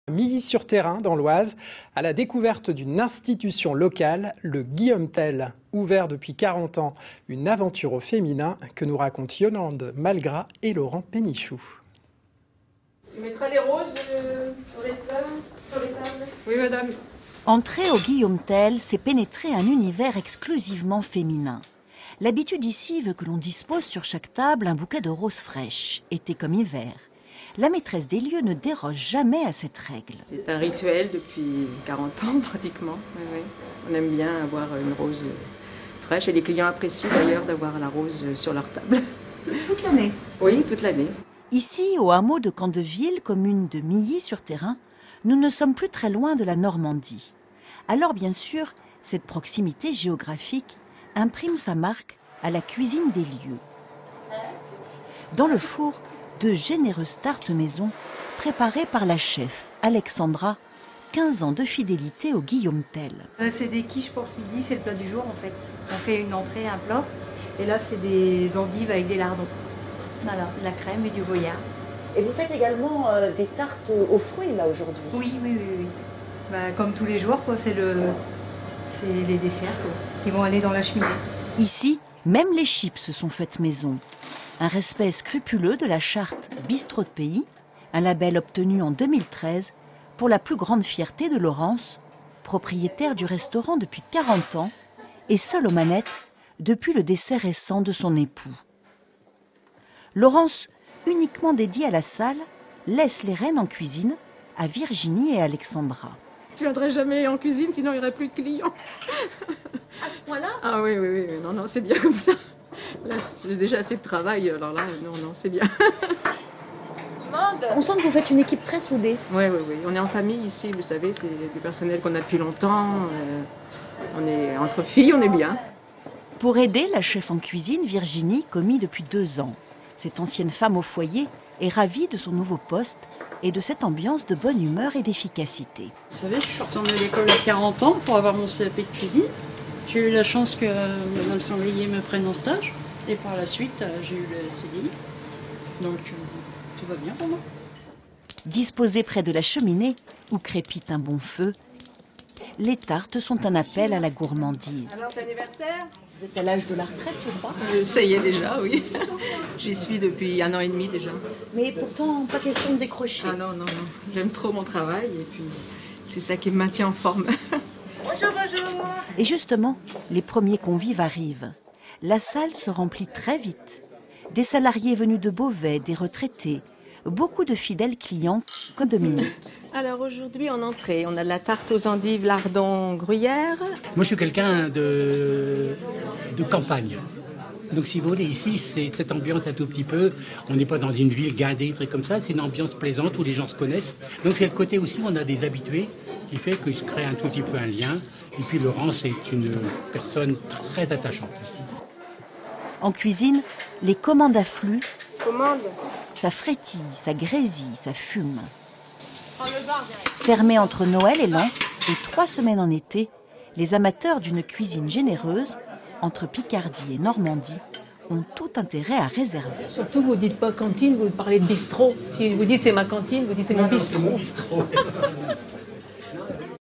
Milly-sur-Thérain, dans l'Oise, à la découverte d'une institution locale, le Guillaume Tell, ouvert depuis 40 ans, une aventure au féminin que nous racontent Yolande Malgras et Laurent Pénichou. Tu mettras les roses sur les tables. Oui, madame. Entrer au Guillaume Tell, c'est pénétrer un univers exclusivement féminin. L'habitude ici veut que l'on dispose sur chaque table un bouquet de roses fraîches, été comme hiver. La maîtresse des lieux ne déroge jamais à cette règle. C'est un rituel depuis 40 ans pratiquement. Oui. On aime bien avoir une rose fraîche et les clients apprécient d'ailleurs d'avoir la rose sur leur table. Toute l'année? Oui, toute l'année. Ici, au hameau de Candeville, commune de Milly-sur-Thérain, nous ne sommes plus très loin de la Normandie. Alors bien sûr, cette proximité géographique imprime sa marque à la cuisine des lieux. Dans le four, de généreuses tartes maison préparées par la chef Alexandra, 15 ans de fidélité au Guillaume Tell. C'est des quiches pour ce midi, c'est le plat du jour en fait. On fait une entrée, un plat, et là c'est des endives avec des lardons. Voilà, de la crème et du goya. Et vous faites également des tartes aux fruits là aujourd'hui? Oui. Bah, comme tous les jours, quoi, c'est les desserts quoi, qui vont aller dans la cheminée. Ici, même les chips sont faites maison. Un respect scrupuleux de la charte Bistrot de Pays, un label obtenu en 2013 pour la plus grande fierté de Laurence, propriétaire du restaurant depuis 40 ans et seule aux manettes depuis le décès récent de son époux. Laurence, uniquement dédiée à la salle, laisse les rênes en cuisine à Virginie et Alexandra. Je ne viendrai jamais en cuisine, sinon il n'y aurait plus de clients. À ce point-là? Ah oui, non, c'est bien comme ça. Là, j'ai déjà assez de travail, alors là, non, c'est bien. On sent que vous faites une équipe très soudée. Oui, on est en famille ici, vous savez, c'est du personnel qu'on a depuis longtemps. On est entre filles, on est bien. Pour aider la chef en cuisine, Virginie, commis depuis 2 ans. Cette ancienne femme au foyer est ravie de son nouveau poste et de cette ambiance de bonne humeur et d'efficacité. Vous savez, je suis retournée à l'école à 40 ans pour avoir mon CAP de cuisine. J'ai eu la chance que Mme Sandrier me prenne en stage. Et par la suite, j'ai eu le CDI. Donc, tout va bien pour moi. Disposées près de la cheminée, où crépite un bon feu, les tartes sont un appel à la gourmandise. Alors, c'est anniversaire ? Vous êtes à l'âge de la retraite, je crois. Ça y est déjà, oui. J'y suis depuis 1 an et demi déjà. Mais pourtant, pas question de décrocher. Ah non. J'aime trop mon travail et puis c'est ça qui me maintient en forme. Bonjour. Et justement, les premiers convives arrivent. La salle se remplit très vite. Des salariés venus de Beauvais, des retraités, beaucoup de fidèles clients comme Dominique. Alors aujourd'hui en entrée, on a de la tarte aux endives, lardons, gruyère. Moi je suis quelqu'un de campagne. Donc si vous voulez, ici c'est cette ambiance un tout petit peu, on n'est pas dans une ville guindée, truc comme ça, c'est une ambiance plaisante où les gens se connaissent. Donc c'est le côté aussi, on a des habitués qui fait que je crée un tout petit peu un lien. Et puis Laurence est une personne très attachante. En cuisine, les commandes affluent. Ça frétille, ça grésille, ça fume. Fermé entre Noël et l'an et 3 semaines en été, les amateurs d'une cuisine généreuse, entre Picardie et Normandie, ont tout intérêt à réserver. Surtout, vous ne dites pas cantine, vous parlez de bistrot. Si vous dites c'est ma cantine, vous dites c'est mon bistrot.